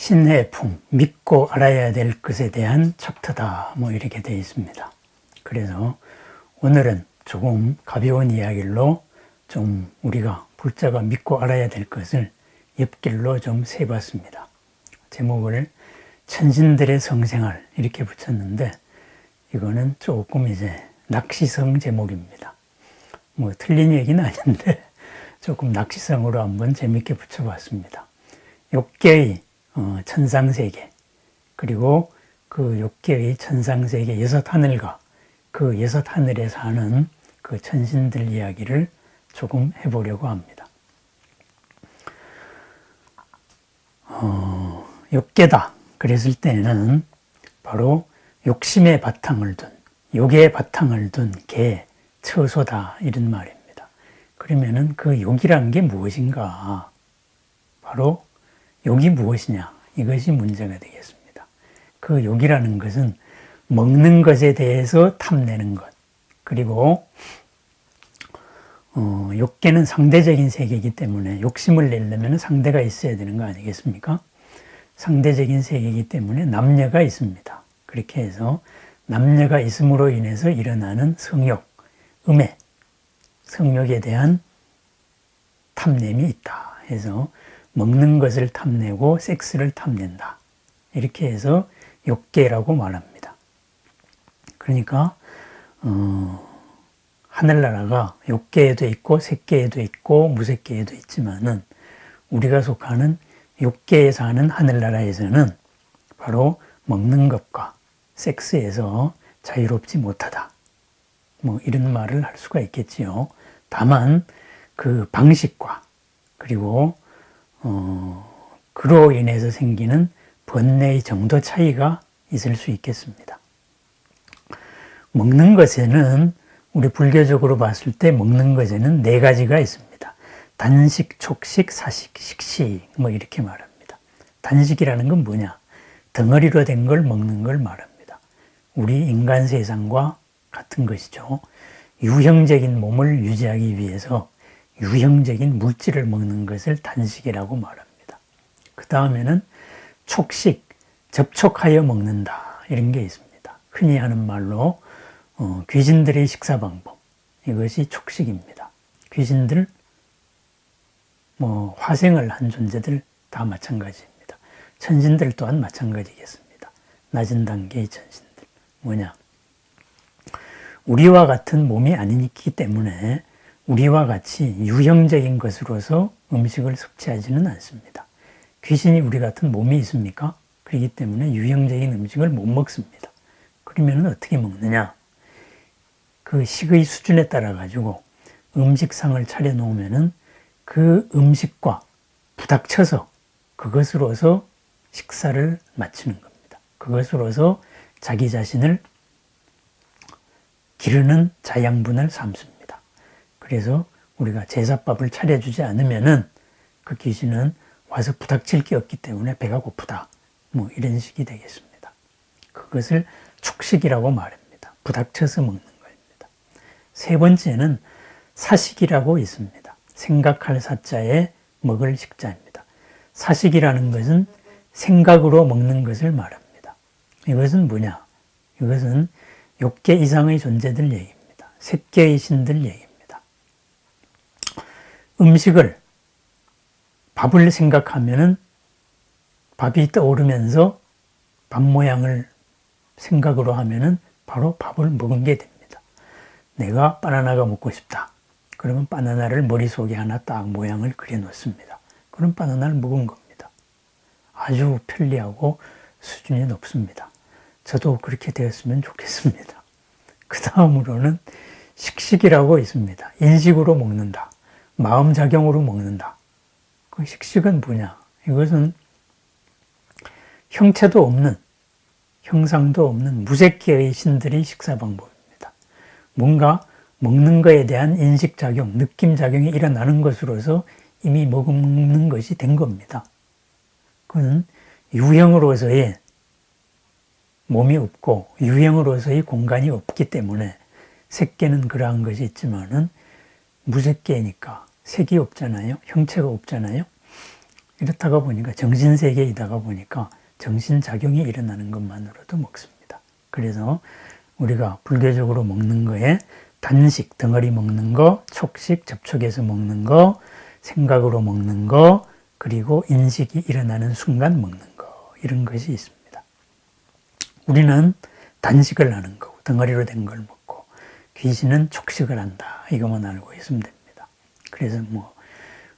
신해품, 믿고 알아야 될 것에 대한 챕터다. 이렇게 되어 있습니다. 그래서 오늘은 조금 가벼운 이야기로 좀 우리가 불자가 믿고 알아야 될 것을 옆길로 좀 세봤습니다. 제목을 천신들의 성생활 이렇게 붙였는데 이거는 조금 이제 낚시성 제목입니다. 틀린 얘기는 아닌데 조금 낚시성으로 한번 재밌게 붙여봤습니다. 욕계의 천상세계, 그리고 그 욕계의 천상세계 여섯 하늘과 그 여섯 하늘에 사는 그 천신들 이야기를 조금 해보려고 합니다. 욕계다 그랬을 때는 바로 욕심의 바탕을 둔, 욕의 바탕을 둔 개, 처소다 이런 말입니다. 그러면은 그 욕이란 게 무엇인가? 바로 욕이 무엇이냐? 이것이 문제가 되겠습니다. 그 욕이라는 것은 먹는 것에 대해서 탐내는 것, 그리고 욕계는 상대적인 세계이기 때문에 욕심을 내려면 상대가 있어야 되는 거 아니겠습니까? 상대적인 세계이기 때문에 남녀가 있습니다. 그렇게 해서 남녀가 있음으로 인해서 일어나는 성욕, 음해, 성욕에 대한 탐냄이 있다 해서 먹는 것을 탐내고 섹스를 탐낸다. 이렇게 해서 욕계라고 말합니다. 그러니까 하늘나라가 욕계에도 있고 색계에도 있고 무색계에도 있지만은 우리가 속하는 욕계에 사는 하늘나라에서는 바로 먹는 것과 섹스에서 자유롭지 못하다. 이런 말을 할 수가 있겠지요. 다만 그 방식과 그리고 그로 인해서 생기는 번뇌의 정도 차이가 있을 수 있겠습니다. 먹는 것에는 우리 불교적으로 봤을 때 먹는 것에는 네 가지가 있습니다. 단식, 촉식, 사식, 식식 이렇게 말합니다. 단식이라는 건 뭐냐? 덩어리로 된 걸 먹는 걸 말합니다. 우리 인간 세상과 같은 것이죠. 유형적인 몸을 유지하기 위해서 유형적인 물질을 먹는 것을 단식이라고 말합니다. 그 다음에는 촉식, 접촉하여 먹는다 이런 게 있습니다. 흔히 하는 말로 귀신들의 식사 방법, 이것이 촉식입니다. 귀신들, 화생을 한 존재들 다 마찬가지입니다. 천신들 또한 마찬가지겠습니다. 낮은 단계의 천신들. 뭐냐? 우리와 같은 몸이 아니기 때문에 우리와 같이 유형적인 것으로서 음식을 섭취하지는 않습니다. 귀신이 우리 같은 몸이 있습니까? 그렇기 때문에 유형적인 음식을 못 먹습니다. 그러면 어떻게 먹느냐? 그 식의 수준에 따라 가지고 음식상을 차려놓으면은 그 음식과 부닥쳐서 그것으로서 식사를 마치는 겁니다. 그것으로서 자기 자신을 기르는 자양분을 삼습니다. 그래서 우리가 제사밥을 차려주지 않으면은 그 귀신은 와서 부닥칠 게 없기 때문에 배가 고프다. 이런 식이 되겠습니다. 그것을 촉식이라고 말합니다. 부닥쳐서 먹는 겁니다. 세 번째는 사식이라고 있습니다. 생각할 사자에 먹을 식자입니다. 사식이라는 것은 생각으로 먹는 것을 말합니다. 이것은 뭐냐? 이것은 욕계 이상의 존재들 얘기입니다. 색계의 신들 얘기입니다. 음식을, 밥을 생각하면은 밥이 떠오르면서 밥 모양을 생각으로 하면은 바로 밥을 먹은 게 됩니다. 내가 바나나가 먹고 싶다. 그러면 바나나를 머릿속에 하나 딱 모양을 그려 놓습니다. 그럼 바나나를 먹은 겁니다. 아주 편리하고 수준이 높습니다. 저도 그렇게 되었으면 좋겠습니다. 그 다음으로는 식식이라고 있습니다. 인식으로 먹는다. 마음작용으로 먹는다. 그 식식은 뭐냐? 이것은 형체도 없는, 형상도 없는 무색계의 신들의 식사 방법입니다. 뭔가 먹는 것에 대한 인식작용, 느낌작용이 일어나는 것으로서 이미 먹는 것이 된 겁니다. 그건 유형으로서의 몸이 없고 유형으로서의 공간이 없기 때문에 색계는 그러한 것이 있지만은 무색계니까 색이 없잖아요. 형체가 없잖아요. 이렇다가 보니까 정신세계이다가 보니까 정신작용이 일어나는 것만으로도 먹습니다. 그래서 우리가 불교적으로 먹는 거에 단식, 덩어리 먹는 거, 촉식, 접촉해서 먹는 거, 생각으로 먹는 거, 그리고 인식이 일어나는 순간 먹는 거, 이런 것이 있습니다. 우리는 단식을 하는 거고 덩어리로 된 걸 먹고, 귀신은 촉식을 한다, 이것만 알고 있으면 됩니다. 그래서 뭐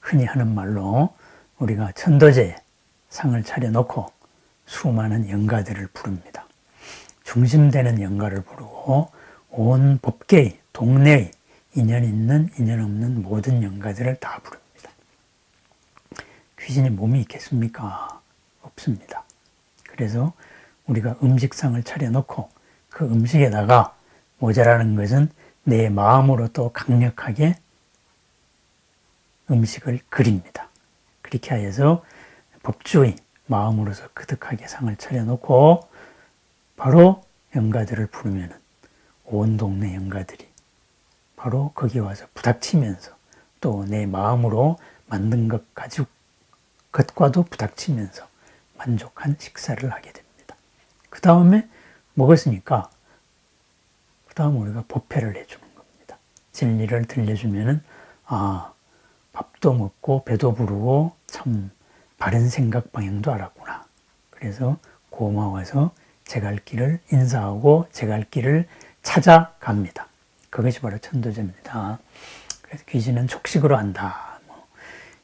흔히 하는 말로 우리가 천도제에 상을 차려놓고 수많은 영가들을 부릅니다. 중심되는 영가를 부르고 온 법계의, 동네의 인연 있는 인연 없는 모든 영가들을 다 부릅니다. 귀신이 몸이 있겠습니까? 없습니다. 그래서 우리가 음식상을 차려놓고 그 음식에다가 모자라는 것은 내 마음으로 또 강력하게 음식을 그립니다. 그렇게 하여서 법주의 마음으로서 그득하게 상을 차려놓고 바로 영가들을 부르면 온 동네 영가들이 바로 거기 와서 부닥치면서 또 내 마음으로 만든 것과도 부닥치면서 만족한 식사를 하게 됩니다. 그 다음에 먹었으니까 그 다음 우리가 법회를 해주는 겁니다. 진리를 들려주면은 밥도 먹고 배도 부르고 참 바른 생각 방향도 알았구나. 그래서 고마워서 제 갈 길을 인사하고 제 갈 길을 찾아갑니다. 그것이 바로 천도제입니다. 그래서 귀신은 촉식으로 한다.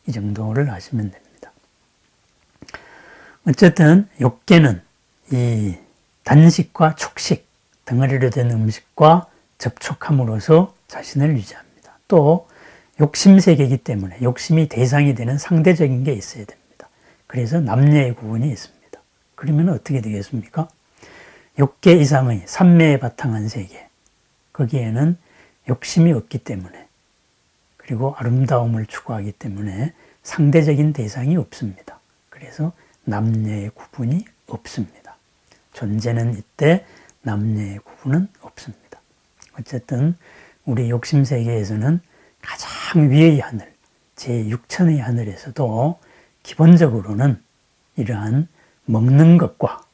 이 정도를 아시면 됩니다. 어쨌든 욕계는 이 단식과 촉식, 덩어리로 된 음식과 접촉함으로써 자신을 유지합니다. 또 욕심세계이기 때문에 욕심이 대상이 되는 상대적인 게 있어야 됩니다. 그래서 남녀의 구분이 있습니다. 그러면 어떻게 되겠습니까? 욕계 이상의 삼매에 바탕한 세계, 거기에는 욕심이 없기 때문에, 그리고 아름다움을 추구하기 때문에 상대적인 대상이 없습니다. 그래서 남녀의 구분이 없습니다. 존재는 이때 남녀의 구분은 없습니다. 어쨌든 우리 욕심세계에서는 가장 위의 하늘, 제6천의 하늘에서도 기본적으로는 이러한 먹는 것과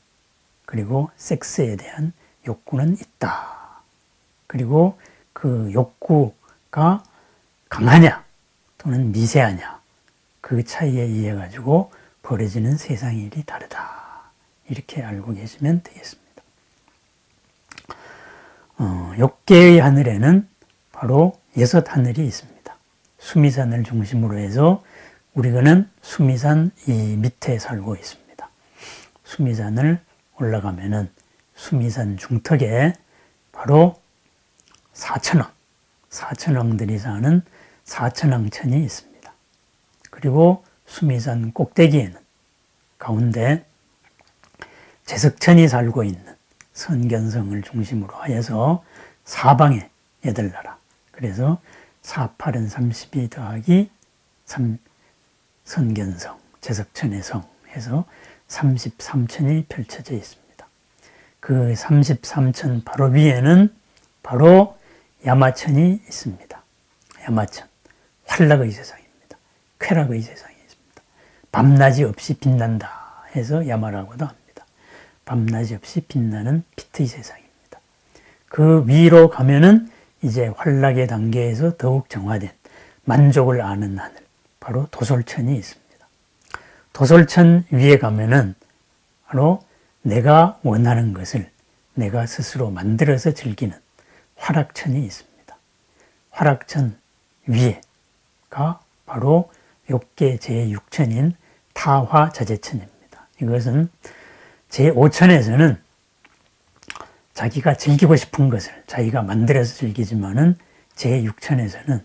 그리고 섹스에 대한 욕구는 있다. 그리고 그 욕구가 강하냐 또는 미세하냐, 그 차이에 의해 가지고 벌어지는 세상의 일이 다르다. 이렇게 알고 계시면 되겠습니다. 욕계의 하늘에는 바로 6 하늘이 있습니다. 수미산을 중심으로 해서 우리는 수미산 이 밑에 살고 있습니다. 수미산을 올라가면은 수미산 중턱에 바로 사천왕들이 사는 사천왕천이 있습니다. 그리고 수미산 꼭대기에는 가운데 제석천이 살고 있는 선견성을 중심으로 하여서 사방에 8나라, 그래서 4, 8은 32 더하기 3, 선견성, 제석천의 성 해서 33천이 펼쳐져 있습니다. 그 33천 바로 위에는 바로 야마천이 있습니다. 야마천, 활락의 세상입니다. 쾌락의 세상이 있습니다. 밤낮이 없이 빛난다 해서 야마라고도 합니다. 밤낮이 없이 빛나는 피트의 세상입니다. 그 위로 가면은 이제 활락의 단계에서 더욱 정화된 만족을 아는 하늘, 바로 도솔천이 있습니다. 도솔천 위에 가면은 바로 내가 원하는 것을 내가 스스로 만들어서 즐기는 화락천이 있습니다. 화락천 위에가 바로 욕계 제6천인 타화자재천입니다. 이것은 제5천에서는 자기가 즐기고 싶은 것을 자기가 만들어서 즐기지만은 제6천에서는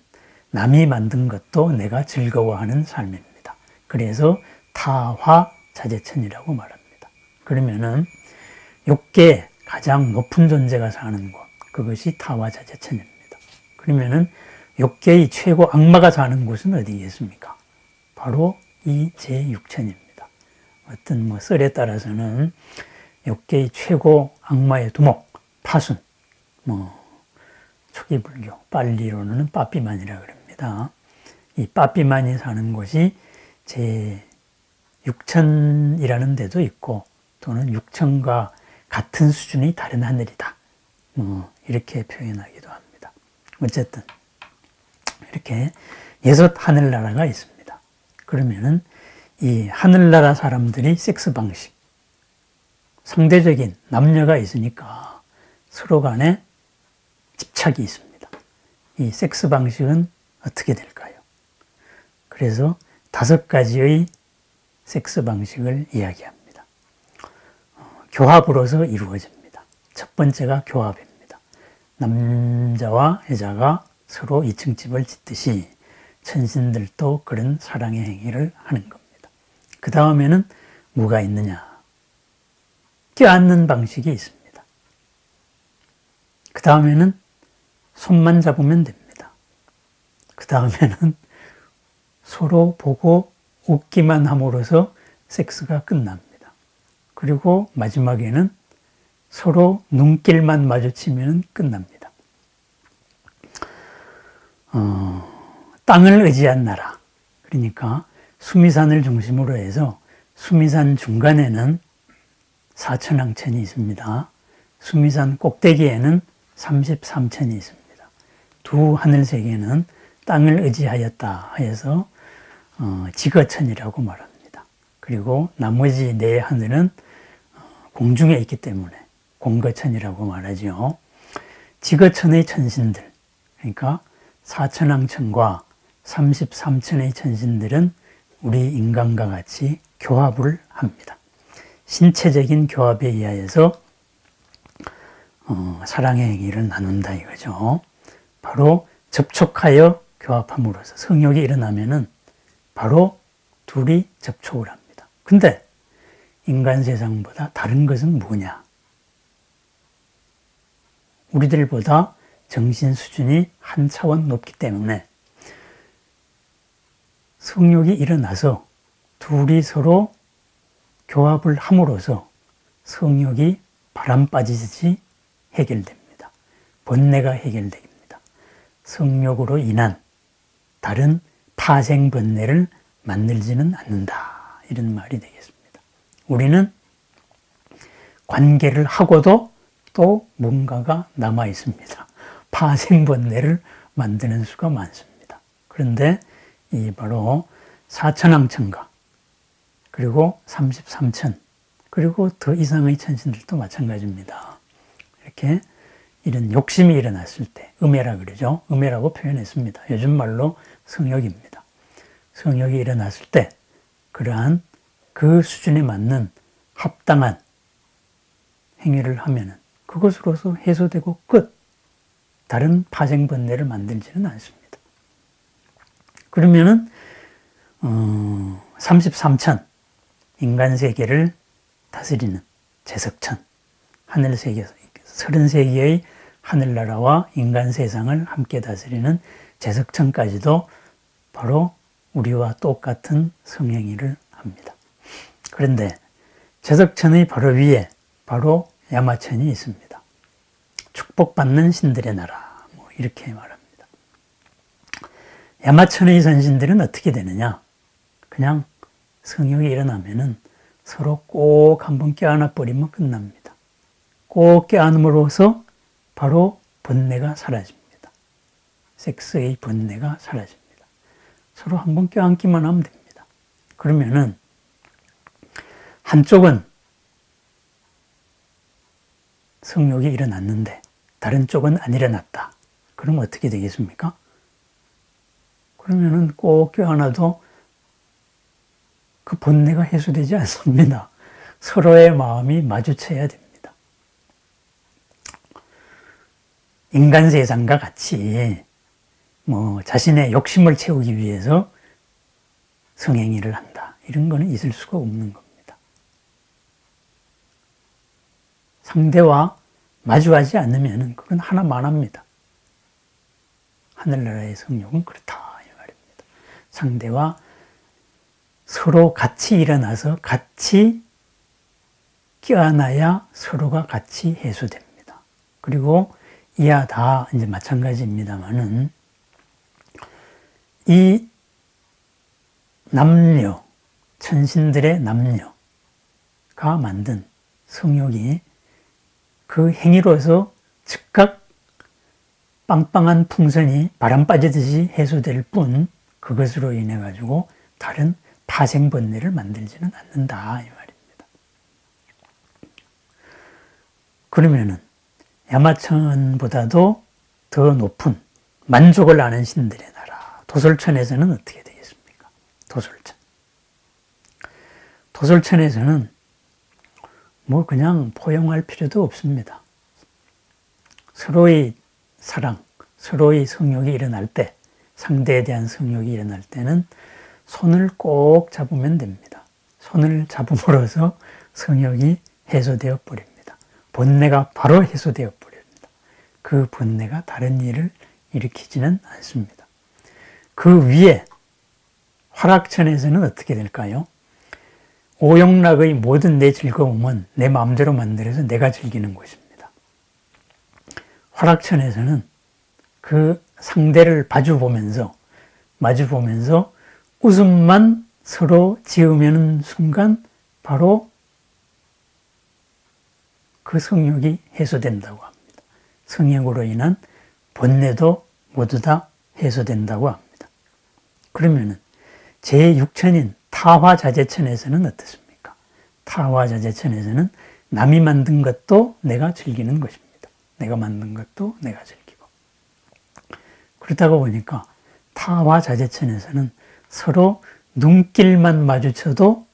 남이 만든 것도 내가 즐거워하는 삶입니다. 그래서 타화자재천이라고 말합니다. 그러면은 욕계에 가장 높은 존재가 사는 곳, 그것이 타화자재천입니다. 그러면은 욕계의 최고 악마가 사는 곳은 어디겠습니까? 바로 이 제6천입니다. 어떤 썰에 따라서는 욕계의 최고 악마의 두목, 파순, 초기불교, 빨리로는 빠삐만이라 그럽니다. 이 빠삐만이 사는 곳이 육천이라는 데도 있고 또는 육천과 같은 수준이 다른 하늘이다. 이렇게 표현하기도 합니다. 어쨌든 이렇게 6 하늘나라가 있습니다. 그러면은 이 하늘나라 사람들이 섹스 방식, 상대적인 남녀가 있으니까 서로 간에 집착이 있습니다. 이 섹스 방식은 어떻게 될까요? 그래서 5가지의 섹스 방식을 이야기합니다. 교합으로서 이루어집니다. 첫 번째가 교합입니다. 남자와 여자가 서로 이층집을 짓듯이 천신들도 그런 사랑의 행위를 하는 겁니다. 그 다음에는 뭐가 있느냐? 껴안는 방식이 있습니다. 그 다음에는 손만 잡으면 됩니다. 그 다음에는 서로 보고 웃기만 함으로써 섹스가 끝납니다. 그리고 마지막에는 서로 눈길만 마주치면 끝납니다. 땅을 의지한 나라, 그러니까 수미산을 중심으로 해서 수미산 중간에는 사천왕천이 있습니다. 수미산 꼭대기에는 33천이 있습니다. 두 하늘세계는 땅을 의지하였다 해서 지거천이라고 말합니다. 그리고 나머지 4 하늘은 공중에 있기 때문에 공거천이라고 말하죠. 지거천의 천신들, 그러니까 사천왕천과 33천의 천신들은 우리 인간과 같이 교합을 합니다. 신체적인 교합에 의하여서 사랑의 행위를 나눈다 이거죠. 바로 접촉하여 교합함으로써 성욕이 일어나면은 바로 둘이 접촉을 합니다. 근데 인간 세상보다 다른 것은 뭐냐? 우리들보다 정신 수준이 한 차원 높기 때문에 성욕이 일어나서 둘이 서로 교합을 함으로써 성욕이 바람 빠지듯이 해결됩니다. 번뇌가 해결됩니다. 성욕으로 인한 다른 파생 번뇌를 만들지는 않는다. 이런 말이 되겠습니다. 우리는 관계를 하고도 또 뭔가가 남아 있습니다. 파생 번뇌를 만드는 수가 많습니다. 그런데 이 바로 사천왕천과 그리고 33천 그리고 더 이상의 천신들도 마찬가지입니다. 이렇게 이런 욕심이 일어났을 때 음해라 그러죠. 음해라고 표현했습니다. 요즘 말로 성욕입니다. 성욕이 일어났을 때 그러한 그 수준에 맞는 합당한 행위를 하면은 그것으로서 해소되고 끝. 다른 파생 번뇌를 만들지는 않습니다. 그러면은 33천 인간 세계를 다스리는 제석천 하늘 세계 33개의 하늘나라와 인간 세상을 함께 다스리는 제석천까지도 바로 우리와 똑같은 성행위를 합니다. 그런데 제석천의 바로 위에 바로 야마천이 있습니다. 축복받는 신들의 나라 이렇게 말합니다. 야마천의 선신들은 어떻게 되느냐? 그냥 성욕이 일어나면은 서로 꼭 한번 껴안아 버리면 끝납니다. 꼭 껴안음으로써 바로 번뇌가 사라집니다. 섹스의 번뇌가 사라집니다. 서로 한번 껴안기만 하면 됩니다. 그러면은 한쪽은 성욕이 일어났는데 다른 쪽은 안 일어났다. 그럼 어떻게 되겠습니까? 그러면은 꼭 껴안아도 그 번뇌가 해소되지 않습니다. 서로의 마음이 마주쳐야 됩니다. 인간 세상과 같이 자신의 욕심을 채우기 위해서 성행위를 한다. 이런 거는 있을 수가 없는 겁니다. 상대와 마주하지 않으면 그건 하나만 합니다. 하늘나라의 성욕은 그렇다 이 말입니다. 상대와 서로 같이 일어나서 같이 껴안아야 서로가 같이 해소됩니다. 그리고 이하 다 이제 마찬가지입니다만은 이 남녀 천신들의 남녀가 만든 성욕이 그 행위로서 즉각 빵빵한 풍선이 바람 빠지듯이 해소될 뿐 그것으로 인해 가지고 다른 파생번뇌를 만들지는 않는다 이 말입니다. 그러면은 야마천보다도 더 높은 만족을 아는 신들의 나라 도솔천에서는 어떻게 되겠습니까? 도솔천에서는 뭐 그냥 포용할 필요도 없습니다. 서로의 사랑, 서로의 성욕이 일어날 때, 상대에 대한 성욕이 일어날 때는 손을 꼭 잡으면 됩니다. 손을 잡음으로써 성욕이 해소되어 버립니다. 번뇌가 바로 해소되어 버립니다. 그 번뇌가 다른 일을 일으키지는 않습니다. 그 위에 화락천에서는 어떻게 될까요? 오용락의 모든 내 즐거움은 내 마음대로 만들어서 내가 즐기는 것입니다. 화락천에서는 그 상대를 마주보면서 웃음만 서로 지으면 순간 바로 그 성욕이 해소된다고 합니다. 성욕으로 인한 번뇌도 모두 다 해소된다고 합니다. 그러면은 제6천인 타화자재천에서는 어떻습니까? 타화자재천에서는 남이 만든 것도 내가 즐기는 것입니다. 내가 만든 것도 내가 즐기고. 그렇다고 보니까 타화자재천에서는 서로 눈길만 마주쳐도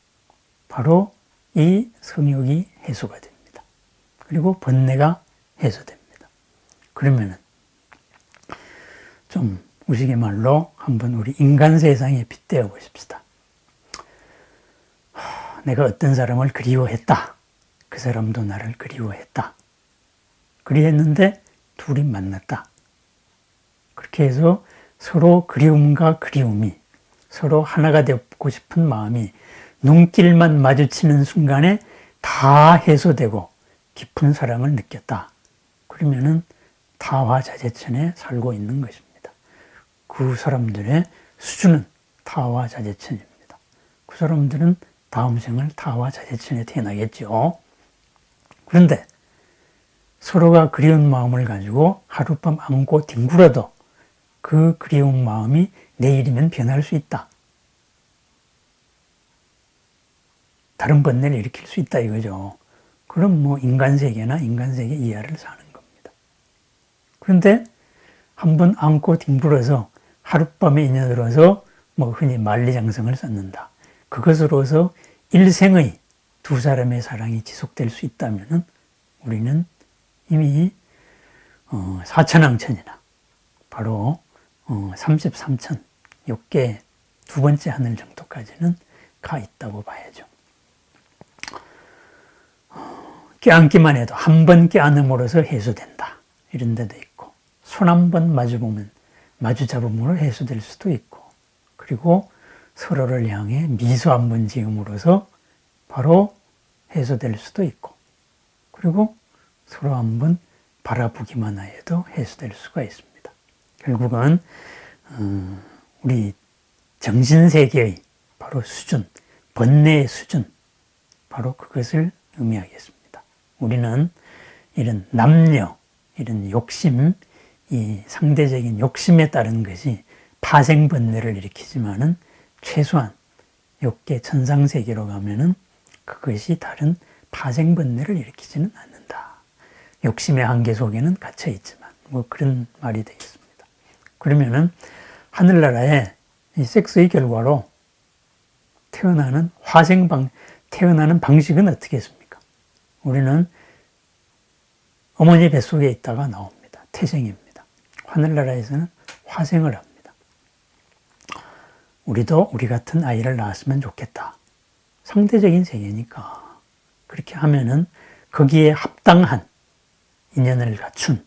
바로 이 성욕이 해소가 됩니다. 그리고 번뇌가 해소됩니다. 그러면은 좀 우스갯말로 한번 우리 인간 세상에 빗대어 보십시다. 내가 어떤 사람을 그리워했다. 그 사람도 나를 그리워했다. 그리했는데 둘이 만났다. 그렇게 해서 서로 그리움과 그리움이 서로 하나가 되고 싶은 마음이 눈길만 마주치는 순간에 다 해소되고 깊은 사랑을 느꼈다. 그러면은 타화자재천에 살고 있는 것입니다. 그 사람들의 수준은 타화자재천입니다. 그 사람들은 다음 생을 타화자재천에 태어나겠죠. 그런데 서로가 그리운 마음을 가지고 하룻밤 안고 뒹굴어도 그 그리운 마음이 내일이면 변할 수 있다. 다른 번뇌를 일으킬 수 있다 이거죠. 그럼 뭐 인간세계나 인간세계 이하를 사는 겁니다. 그런데 한번 안고 뒹굴어서 하룻밤에 인연으로서 뭐 흔히 만리장성을 쌓는다. 그것으로서 일생의 두 사람의 사랑이 지속될 수 있다면 우리는 이미 사천왕천이나 바로 33천, 욕계 두 번째 하늘 정도까지는 가 있다고 봐야죠. 껴안기만 해도 한 번 껴안음으로써 해소된다. 이런 데도 있고 손 한 번 마주 잡음으로 해소될 수도 있고 그리고 서로를 향해 미소 한 번 지음으로써 바로 해소될 수도 있고 그리고 서로 한번 바라보기만 해도 해소될 수가 있습니다. 결국은 우리 정신세계의 바로 수준, 번뇌의 수준 바로 그것을 의미하겠습니다. 우리는 이런 남녀, 이런 욕심, 이 상대적인 욕심에 따른 것이 파생번뇌를 일으키지만은 최소한 욕계 천상세계로 가면은 그것이 다른 파생번뇌를 일으키지는 않는다. 욕심의 한계 속에는 갇혀 있지만 뭐 그런 말이 되겠습니다. 그러면은 하늘나라에 이 섹스의 결과로 태어나는 태어나는 방식은 어떻게 했습니까? 우리는 어머니 뱃속에 있다가 나옵니다. 태생입니다. 하늘나라에서는 화생을 합니다. 우리도 우리 같은 아이를 낳았으면 좋겠다. 상대적인 세계니까 그렇게 하면은 거기에 합당한 인연을 갖춘,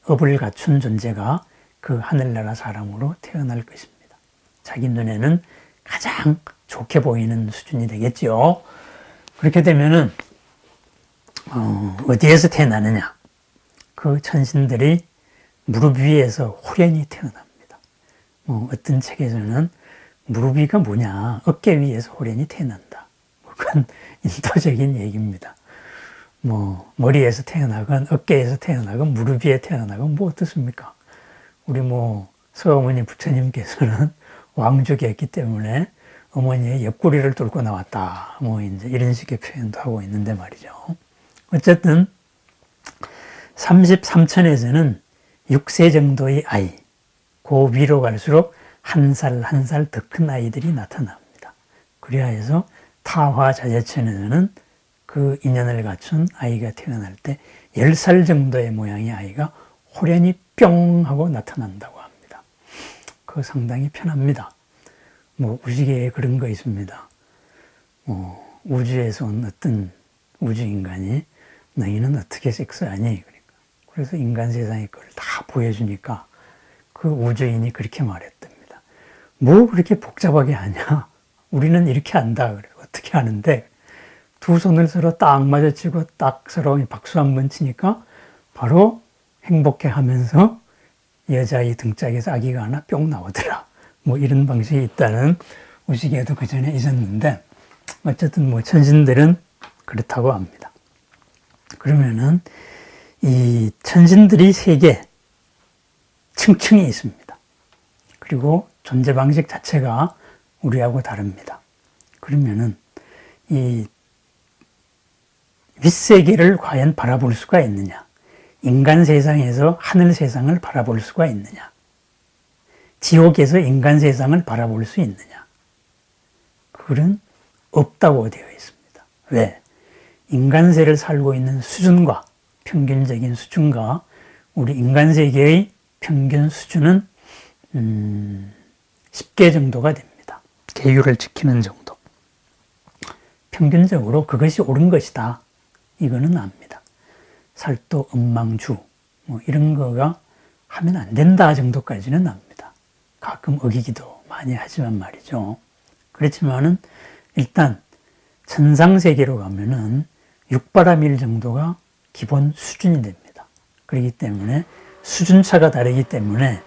업을 갖춘 존재가 그 하늘나라 사람으로 태어날 것입니다. 자기 눈에는 가장 좋게 보이는 수준이 되겠죠. 그렇게 되면은 어디에서 태어나느냐? 그 천신들이 무릎 위에서 호련히 태어납니다. 어떤 책에서는 무릎 위가 뭐냐? 어깨 위에서 호련히 태어난다. 그건 인도적인 얘기입니다. 뭐 머리에서 태어나건 어깨에서 태어나건 무릎 위에 태어나건 뭐 어떻습니까? 우리 뭐 서어머니 부처님께서는 왕족이었기 때문에 어머니의 옆구리를 뚫고 나왔다. 뭐 이제 이런 식의 표현도 하고 있는데 말이죠. 어쨌든 33천에서는 6세 정도의 아이, 그 위로 갈수록 한 살 한 살 더 큰 아이들이 나타납니다. 그래야 해서 타화자재천에서는 그 인연을 갖춘 아이가 태어날 때 10살 정도의 모양의 아이가 호련히 뿅 하고 나타난다고 합니다. 그거 상당히 편합니다. 뭐 우주계에 그런 거 있습니다. 우주에서 온 어떤 우주인간이 너희는 어떻게 섹스하니? 그러니까. 그래서 인간 세상의 걸 다 보여주니까 그 우주인이 그렇게 말했답니다. 뭐 그렇게 복잡하게 하냐? 우리는 이렇게 한다. 그래. 어떻게 하는데? 두 손을 서로 딱 마주치고 딱 서로 박수 한번 치니까 바로 행복해 하면서 여자의 등짝에서 아기가 하나 뿅 나오더라. 뭐 이런 방식이 있다는 우주계에도 그 전에 있었는데 어쨌든 뭐 천신들은 그렇다고 합니다. 그러면은 이 천신들이 세계 층층이 있습니다. 그리고 존재 방식 자체가 우리하고 다릅니다. 그러면은 이 윗세계를 과연 바라볼 수가 있느냐? 인간 세상에서 하늘 세상을 바라볼 수가 있느냐? 지옥에서 인간 세상을 바라볼 수 있느냐? 그건 없다고 되어 있습니다. 왜? 인간세를 살고 있는 수준과 평균적인 수준과 우리 인간 세계의 평균 수준은 10개 정도가 됩니다. 계율을 지키는 정도. 평균적으로 그것이 옳은 것이다. 이거는 압니다. 살도 엉망주 뭐 이런 거가 하면 안 된다 정도까지는 압니다. 가끔 어기기도 많이 하지만 말이죠. 그렇지만은 일단 천상세계로 가면은 육바라밀 정도가 기본 수준이 됩니다. 그렇기 때문에 수준차가 다르기 때문에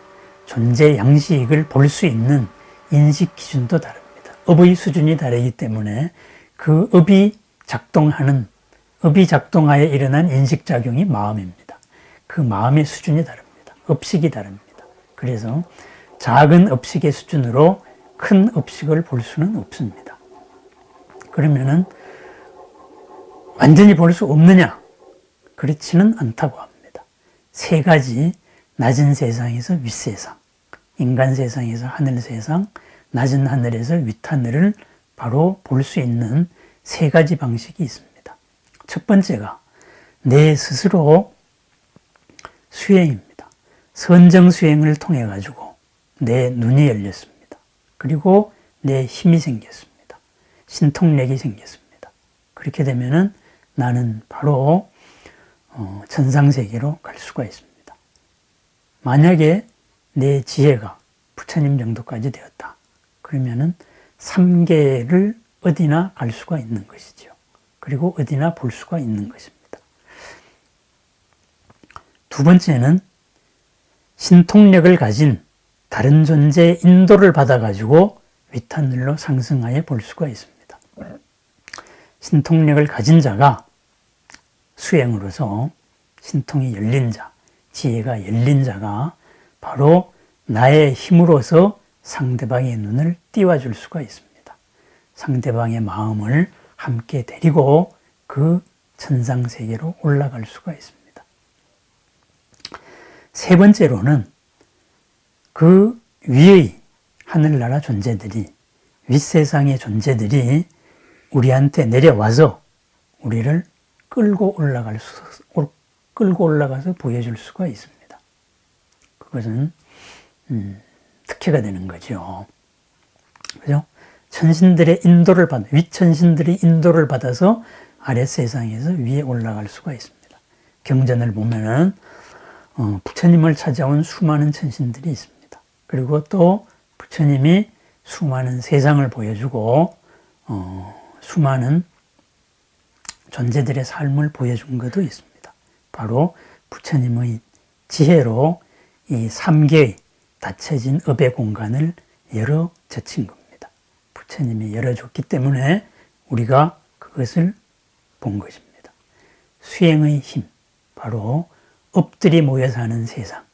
존재 양식을 볼 수 있는 인식 기준도 다릅니다. 업의 수준이 다르기 때문에 그 업이 작동하에 일어난 인식작용이 마음입니다. 그 마음의 수준이 다릅니다. 업식이 다릅니다. 그래서 작은 업식의 수준으로 큰 업식을 볼 수는 없습니다. 그러면은 완전히 볼 수 없느냐? 그렇지는 않다고 합니다. 세 가지 낮은 세상에서 윗세상, 인간 세상에서 하늘 세상, 낮은 하늘에서 윗하늘을 바로 볼 수 있는 세 가지 방식이 있습니다. 첫 번째가 내 스스로 수행입니다. 선정 수행을 통해 가지고 내 눈이 열렸습니다. 그리고 내 힘이 생겼습니다. 신통력이 생겼습니다. 그렇게 되면은 나는 바로 천상세계로 갈 수가 있습니다. 만약에 내 지혜가 부처님 정도까지 되었다. 그러면은 3계를 어디나 갈 수가 있는 것이죠. 그리고 어디나 볼 수가 있는 것입니다. 두 번째는 신통력을 가진 다른 존재의 인도를 받아가지고 윗하늘로 상승하여 볼 수가 있습니다. 신통력을 가진 자가 수행으로서 신통이 열린 자, 지혜가 열린 자가 바로 나의 힘으로서 상대방의 눈을 띄워줄 수가 있습니다. 상대방의 마음을 함께 데리고 그 천상세계로 올라갈 수가 있습니다. 세 번째로는 그 위의 하늘나라 존재들이, 윗세상의 존재들이 우리한테 내려와서 우리를 끌고 올라가서 보여줄 수가 있습니다. 그것은 특혜가 되는 거죠. 그죠? 천신들의 인도를 윗천신들의 인도를 받아서 아랫세상에서 위에 올라갈 수가 있습니다. 경전을 보면은 부처님을 찾아온 수많은 천신들이 있습니다. 그리고 또 부처님이 수많은 세상을 보여주고 수많은 존재들의 삶을 보여준 것도 있습니다. 바로 부처님의 지혜로 이 3개의 닫혀진 업의 공간을 열어젖힌 겁니다. 부처님이 열어줬기 때문에 우리가 그것을 본 것입니다. 수행의 힘, 바로 업들이 모여 사는 세상,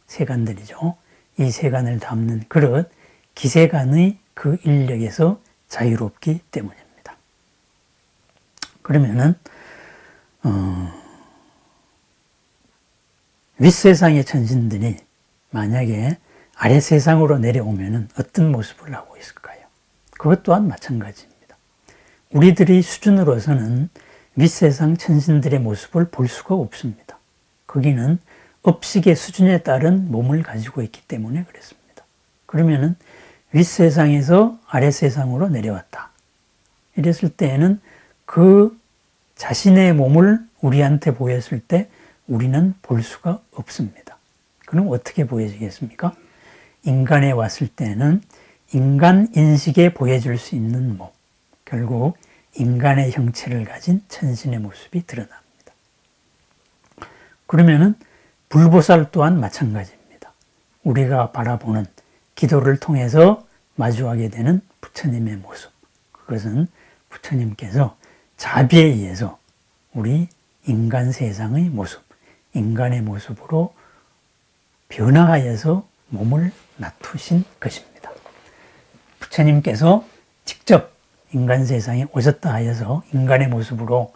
세간들이죠. 이 세간을 담는 그릇, 기세간의 그 인력에서 자유롭기 때문입니다. 그러면은 윗세상의 천신들이 만약에 아랫세상으로 내려오면은 어떤 모습을 하고 있을까요? 그것 또한 마찬가지입니다. 우리들의 수준으로서는 윗세상 천신들의 모습을 볼 수가 없습니다. 거기는 업식의 수준에 따른 몸을 가지고 있기 때문에 그렇습니다. 그러면은 윗세상에서 아랫세상으로 내려왔다. 이랬을 때에는 그 자신의 몸을 우리한테 보였을 때 우리는 볼 수가 없습니다. 그럼 어떻게 보여지겠습니까? 인간에 왔을 때는 인간 인식에 보여줄 수 있는 몸, 결국 인간의 형체를 가진 천신의 모습이 드러납니다. 그러면은 불보살 또한 마찬가지입니다. 우리가 바라보는 기도를 통해서 마주하게 되는 부처님의 모습, 그것은 부처님께서 자비에 의해서 우리 인간 세상의 모습, 인간의 모습으로 변화하여서 몸을 낮추신 것입니다. 부처님께서 직접 인간 세상에 오셨다 하여서 인간의 모습으로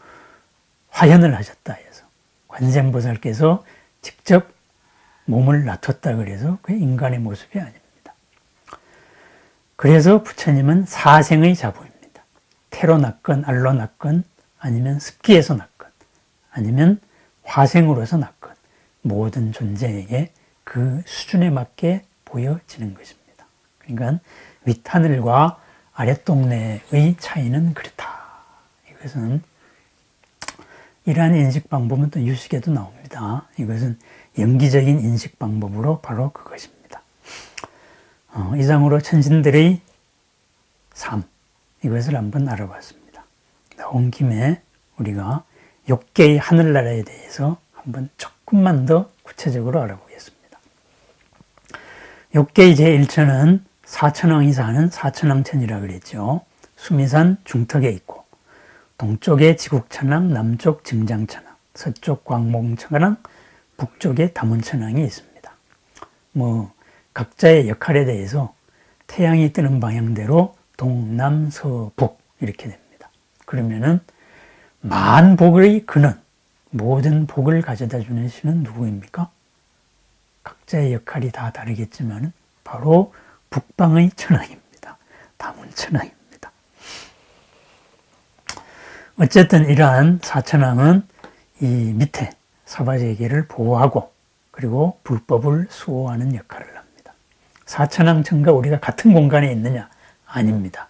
화현을 하셨다 하여서 관세음보살께서 직접 몸을 낮췄다 그래서 그게 인간의 모습이 아닙니다. 그래서 부처님은 사생의 자부입니다. 태로 났건 알로 났건 아니면 습기에서 났건 아니면 화생으로서 났건 모든 존재에게 그 수준에 맞게 보여지는 것입니다. 그러니까 윗하늘과 아랫동네의 차이는 그렇다. 이것은 이러한 인식 방법은 또 유식에도 나옵니다. 이것은 연기적인 인식 방법으로 바로 그것입니다. 이상으로 천신들의 삶, 이것을 한번 알아봤습니다. 나온 김에 우리가 6개의 하늘나라에 대해서 한번 조금만 더 구체적으로 알아보겠습니다. 6개의 제1천은 사천왕이 사는 사천왕천이라고 그랬죠. 수미산 중턱에 있고 동쪽에 지국천왕, 남쪽 증장천왕, 서쪽 광목천왕, 북쪽에 다문천왕이 있습니다. 각자의 역할에 대해서 태양이 뜨는 방향대로 동남, 서, 북 이렇게 됩니다. 그러면은 만복의 근원, 모든 복을 가져다 주는 신은 누구입니까? 각자의 역할이 다 다르겠지만 바로 북방의 천왕입니다. 다문천왕입니다. 어쨌든 이러한 사천왕은 이 밑에 사바세계를 보호하고 그리고 불법을 수호하는 역할을 합니다. 사천왕천과 우리가 같은 공간에 있느냐? 아닙니다.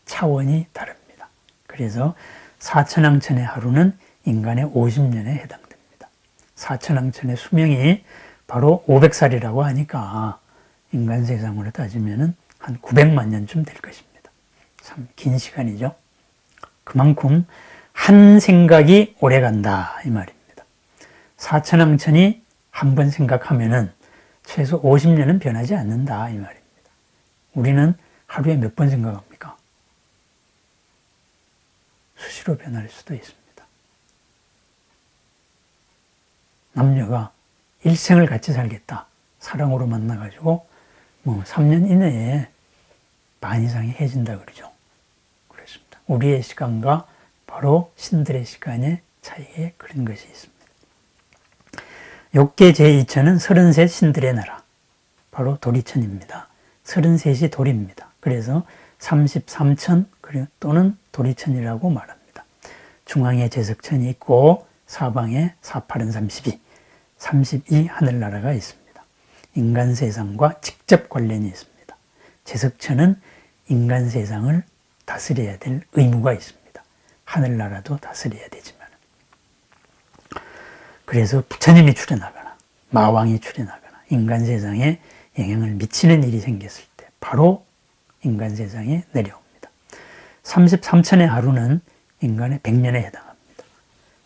차원이 다릅니다. 그래서 사천왕천의 하루는 인간의 50년에 해당됩니다. 사천왕천의 수명이 바로 500살이라고 하니까 인간 세상으로 따지면 한 900만 년쯤 될 것입니다. 참 긴 시간이죠. 그만큼 한 생각이 오래 간다 이 말입니다. 사천왕천이 한 번 생각하면은 최소 50년은 변하지 않는다 이 말입니다. 우리는 하루에 몇 번 생각합니까? 수시로 변할 수도 있습니다. 남녀가 일생을 같이 살겠다. 사랑으로 만나가지고 3년 이내에 반 이상이 해진다 그러죠. 그렇습니다. 우리의 시간과 바로 신들의 시간의 차이에 그런 것이 있습니다. 6개 제2천은 33 신들의 나라, 바로 도리천입니다. 33이 도리입니다. 그래서 33천 또는 도리천이라고 말합니다. 중앙에 제석천이 있고 사방에 사팔은 32 하늘나라가 있습니다. 인간 세상과 직접 관련이 있습니다. 제석천은 인간 세상을 다스려야 될 의무가 있습니다. 하늘나라도 다스려야 되지만. 그래서 부처님이 출현하거나 마왕이 출현하거나 인간 세상에 영향을 미치는 일이 생겼을 때 바로 인간 세상에 내려옵니다. 33천의 하루는 인간의 100년에 해당합니다.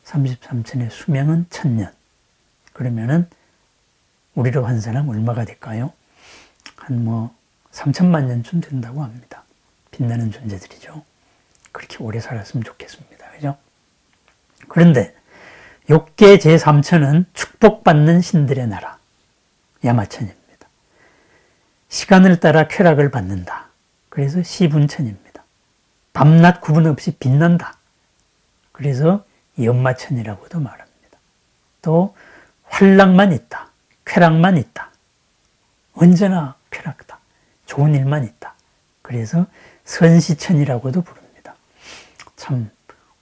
33천의 수명은 1000년. 그러면은 우리로 환산하면 얼마가 될까요? 한 3천만 년쯤 된다고 합니다. 빛나는 존재들이죠. 그렇게 오래 살았으면 좋겠습니다. 그죠? 그런데 욕계 제3천은 축복받는 신들의 나라, 야마천입니다. 시간을 따라 쾌락을 받는다. 그래서 시분천입니다. 밤낮 구분 없이 빛난다. 그래서 연마천이라고도 말합니다. 또 활락만 있다. 쾌락만 있다. 언제나 쾌락다. 좋은 일만 있다. 그래서 선시천이라고도 부릅니다. 참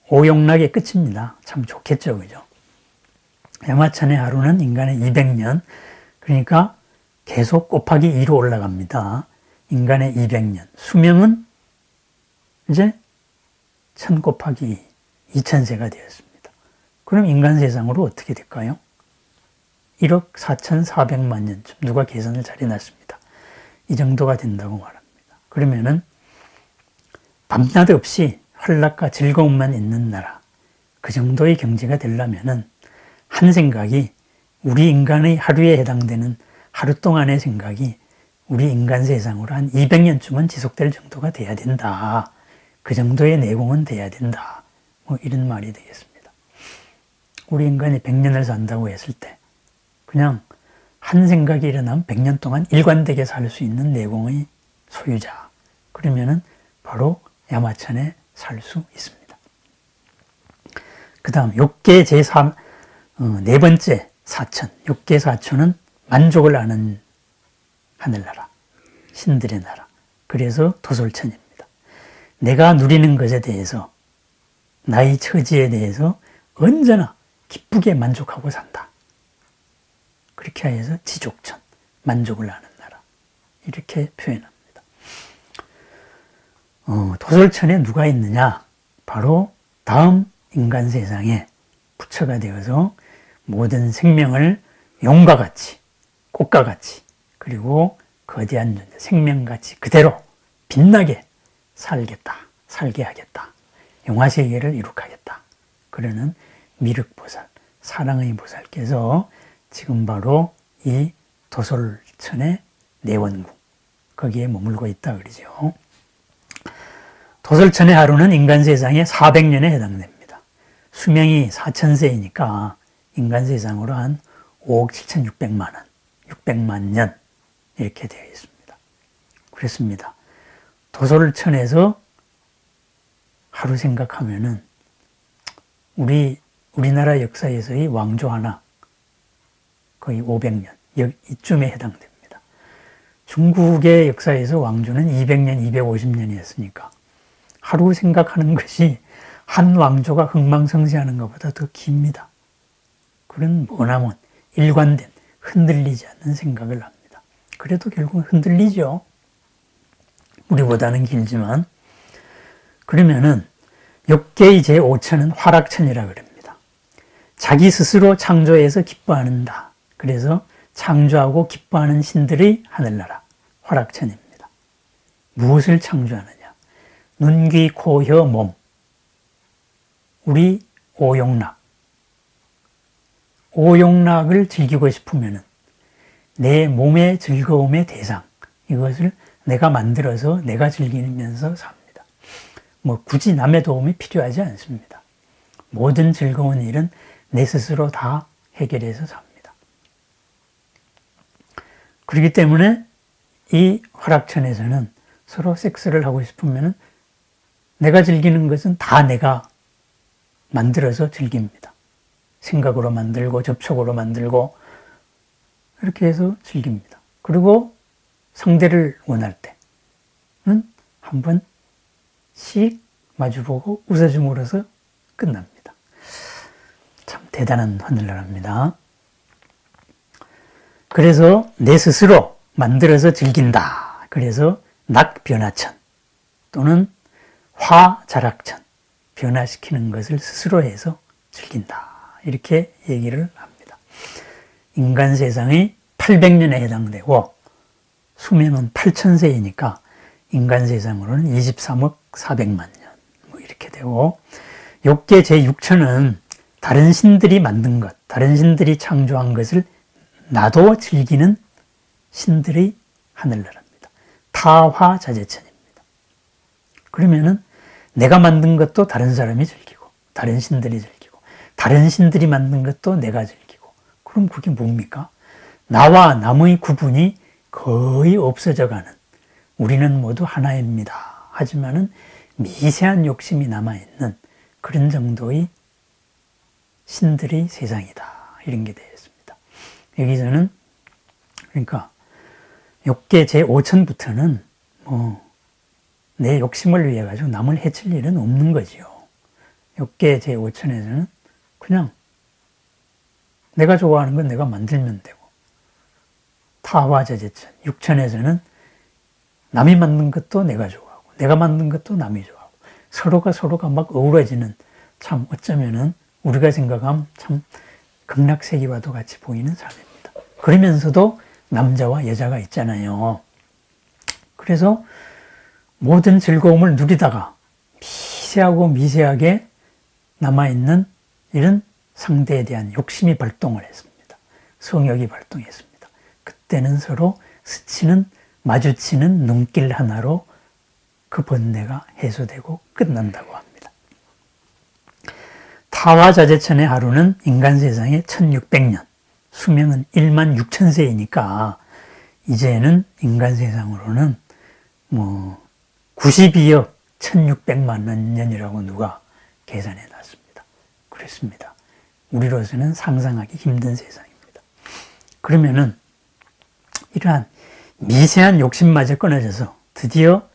오용락의 끝입니다. 참 좋겠죠. 그죠? 야마천의 하루는 인간의 200년, 그러니까 계속 곱하기 2로 올라갑니다. 인간의 200년. 수명은 이제 1000 곱하기 2, 2000세가 되었습니다. 그럼 인간 세상으로 어떻게 될까요? 1억 4,400만 년쯤 누가 계산을 잘 해놨습니다. 이 정도가 된다고 말합니다. 그러면은 밤낮 없이 활락과 즐거움만 있는 나라, 그 정도의 경제가 되려면은 한 생각이 우리 인간의 하루에 해당되는 하루 동안의 생각이 우리 인간 세상으로 한 200년쯤은 지속될 정도가 돼야 된다. 그 정도의 내공은 돼야 된다. 뭐 이런 말이 되겠습니다. 우리 인간이 100년을 산다고 했을 때 그냥 한 생각이 일어나면 100년 동안 일관되게 살 수 있는 내공의 소유자. 그러면은 바로 야마천에 살 수 있습니다. 그 다음 욕계 제3, 네 번째 사천. 욕계 사천은 만족을 아는 하늘나라, 신들의 나라. 그래서 도솔천입니다. 내가 누리는 것에 대해서, 나의 처지에 대해서 언제나 기쁘게 만족하고 산다. 그렇게 해서 지족천, 만족을 아는 나라. 이렇게 표현합니다. 도솔천에 누가 있느냐? 바로 다음 인간 세상에 부처가 되어서 모든 생명을 용과 같이, 꽃과 같이, 그리고 거대한 존재, 생명같이 그대로 빛나게 살게 하겠다. 용화세계를 이룩하겠다. 그러는 미륵보살, 사랑의 보살께서 지금 바로 이 도솔천의 내원궁, 거기에 머물고 있다 그러죠. 도솔천의 하루는 인간 세상에 400년에 해당됩니다. 수명이 4000세이니까 인간 세상으로 한 5억 7,600만 원, 600만 년 이렇게 되어 있습니다. 그렇습니다. 도솔천에서 하루 생각하면은 우리나라 역사에서의 왕조 하나 거의 500년 이쯤에 해당됩니다. 중국의 역사에서 왕조는 200년, 250년이었으니까 하루 생각하는 것이 한 왕조가 흥망성쇠하는 것보다 더 깁니다. 그런 머나먼 일관된 흔들리지 않는 생각을 합니다. 그래도 결국 흔들리죠. 우리보다는 길지만. 그러면은 욕계의 제5천은 화락천이라 그럽니다. 자기 스스로 창조해서 기뻐하는다. 그래서 창조하고 기뻐하는 신들의 하늘나라 화락천입니다. 무엇을 창조하느냐? 눈, 귀, 코, 혀, 몸. 우리 오용락. 오용락을 즐기고 싶으면 내 몸의 즐거움의 대상, 이것을 내가 만들어서 내가 즐기면서 삽니다. 뭐 굳이 남의 도움이 필요하지 않습니다. 모든 즐거운 일은 내 스스로 다 해결해서 삽니다. 그렇기 때문에 이 화락천에서는 서로 섹스를 하고 싶으면 내가 즐기는 것은 다 내가 만들어서 즐깁니다. 생각으로 만들고 접촉으로 만들고 이렇게 해서 즐깁니다. 그리고 상대를 원할 때는 한번 씩 마주보고 웃어줌으로써 끝납니다. 참 대단한 하늘나라입니다. 그래서 내 스스로 만들어서 즐긴다. 그래서 낙변화천 또는 화자락천, 변화시키는 것을 스스로 해서 즐긴다. 이렇게 얘기를 합니다. 인간 세상이 800년에 해당되고 수명은 8000세이니까 인간 세상으로는 23억 400만 년 뭐 이렇게 되고, 욕계 제6천은 다른 신들이 만든 것, 다른 신들이 창조한 것을 나도 즐기는 신들의 하늘나라입니다. 타화자재천입니다. 그러면은 내가 만든 것도 다른 사람이 즐기고, 다른 신들이 즐기고, 다른 신들이 만든 것도 내가 즐기고, 그럼 그게 뭡니까? 나와 남의 구분이 거의 없어져 가는, 우리는 모두 하나입니다. 하지만은 미세한 욕심이 남아있는 그런 정도의 신들의 세상이다. 이런 게 되었습니다. 여기서는, 그러니까, 욕계 제5천부터는 내 욕심을 위해 가지고 남을 해칠 일은 없는 거지요. 욕계 제5천에서는 그냥 내가 좋아하는 건 내가 만들면 되고, 타화자재천 6천에서는 남이 만든 것도 내가 좋아하고, 내가 만든 것도 남이 좋아하고, 서로가 막 어우러지는, 참 어쩌면은 우리가 생각하면 참 극락세계와도 같이 보이는 삶입니다. 그러면서도 남자와 여자가 있잖아요. 그래서 모든 즐거움을 누리다가 미세하고 미세하게 남아있는 이런 상대에 대한 욕심이 발동을 했습니다. 성욕이 발동했습니다. 그때는 서로 스치는, 마주치는 눈길 하나로 그 번뇌가 해소되고 끝난다고 합니다. 타화자재천의 하루는 인간 세상에 1600년, 수명은 1만 6천세이니까 이제는 인간 세상으로는 92억 1600만 년이라고 누가 계산해 놨습니다. 그렇습니다. 우리로서는 상상하기 힘든 세상입니다. 그러면은 이러한 미세한 욕심마저 끊어져서 드디어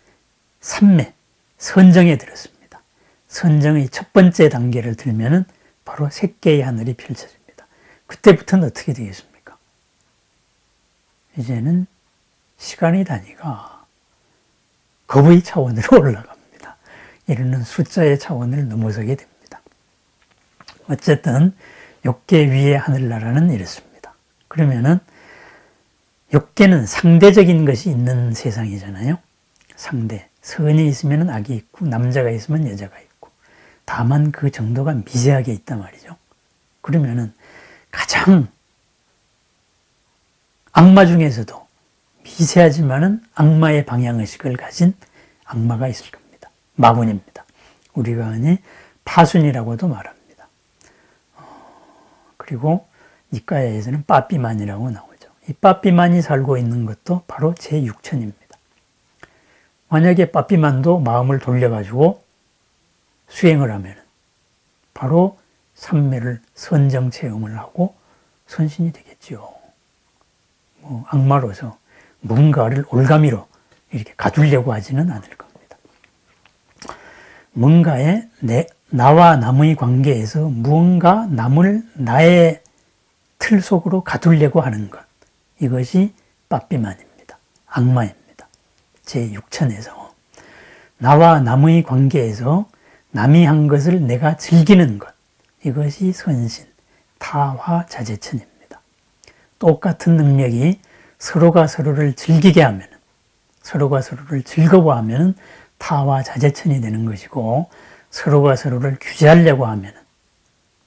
삼매, 선정에 들었습니다. 선정의 첫 번째 단계를 들면은 바로 색계의 하늘이 펼쳐집니다. 그때부터는 어떻게 되겠습니까? 이제는 시간의 단위가 겁의 차원으로 올라갑니다. 이르는 숫자의 차원을 넘어서게 됩니다. 어쨌든 욕계 위의 하늘나라는 이렇습니다. 그러면은 욕계는 상대적인 것이 있는 세상이잖아요. 상대. 선이 있으면 악이 있고 남자가 있으면 여자가 있고, 다만 그 정도가 미세하게 있단 말이죠. 그러면은 가장 악마 중에서도 미세하지만은 악마의 방향의식을 가진 악마가 있을 겁니다. 마군입니다. 우리가 흔히 파순이라고도 말합니다. 그리고 니까야에서는 빠삐만이라고 나오죠. 이 빠삐만이 살고 있는 것도 바로 제6천입니다. 만약에 빠삐만도 마음을 돌려가지고 수행을 하면 바로 삼매를 선정 체험을 하고 선신이 되겠죠. 악마로서 뭔가를 올가미로 이렇게 가두려고 하지는 않을 겁니다. 뭔가에 나와 남의 관계에서 무언가 남을 나의 틀 속으로 가두려고 하는 것, 이것이 빠삐만입니다. 악마입니다. 제6천에서 나와 남의 관계에서 남이 한 것을 내가 즐기는 것, 이것이 선신, 타화자재천입니다. 똑같은 능력이 서로가 서로를 즐기게 하면, 서로가 서로를 즐거워하면 타화자재천이 되는 것이고, 서로가 서로를 규제하려고 하면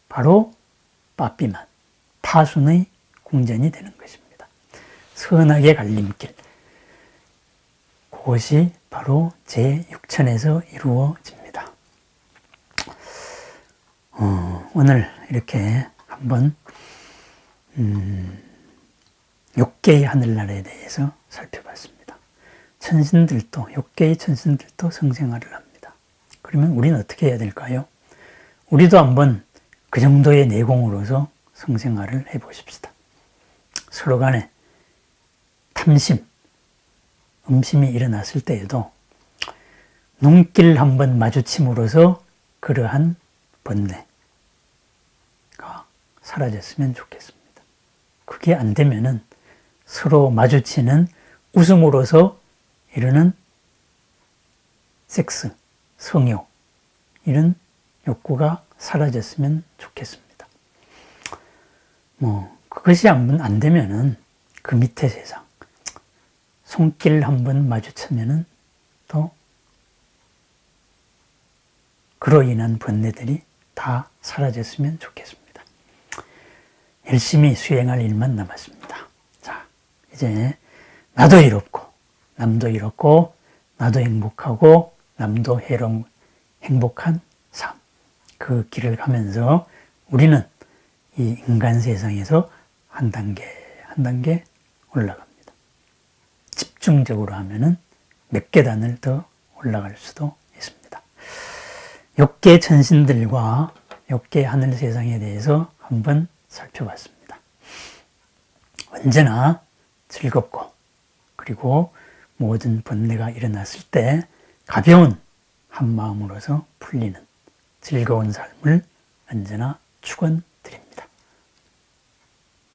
바로 빠삐만, 파순의 궁전이 되는 것입니다. 선악의 갈림길, 그것이 바로 제6천에서 이루어집니다. 오늘 이렇게 한번 욕계의 하늘나라에 대해서 살펴봤습니다. 천신들도, 욕계의 천신들도 성생활을 합니다. 그러면 우리는 어떻게 해야 될까요? 우리도 한번 그 정도의 내공으로서 성생활을 해보십시다. 서로 간에 탐심, 음심이 일어났을 때에도 눈길 한번 마주침으로써 그러한 번뇌가 사라졌으면 좋겠습니다. 그게 안 되면은 서로 마주치는 웃음으로써 이르는 섹스, 성욕, 이런 욕구가 사라졌으면 좋겠습니다. 그것이 안 되면은 그 밑에 세상, 손길 한번 마주치면은 또 그로 인한 번뇌들이 다 사라졌으면 좋겠습니다. 열심히 수행할 일만 남았습니다. 자, 이제 나도 이롭고, 남도 이롭고, 나도 행복하고, 남도 행복한 삶, 그 길을 가면서 우리는 이 인간 세상에서 한 단계 한 단계 올라갑니다. 집중적으로 하면은 몇 계단을 더 올라갈 수도 있습니다. 욕계 천신들과 욕계 하늘 세상에 대해서 한번 살펴봤습니다. 언제나 즐겁고 그리고 모든 번뇌가 일어났을 때 가벼운 한 마음으로서 풀리는 즐거운 삶을 언제나 축원합니다.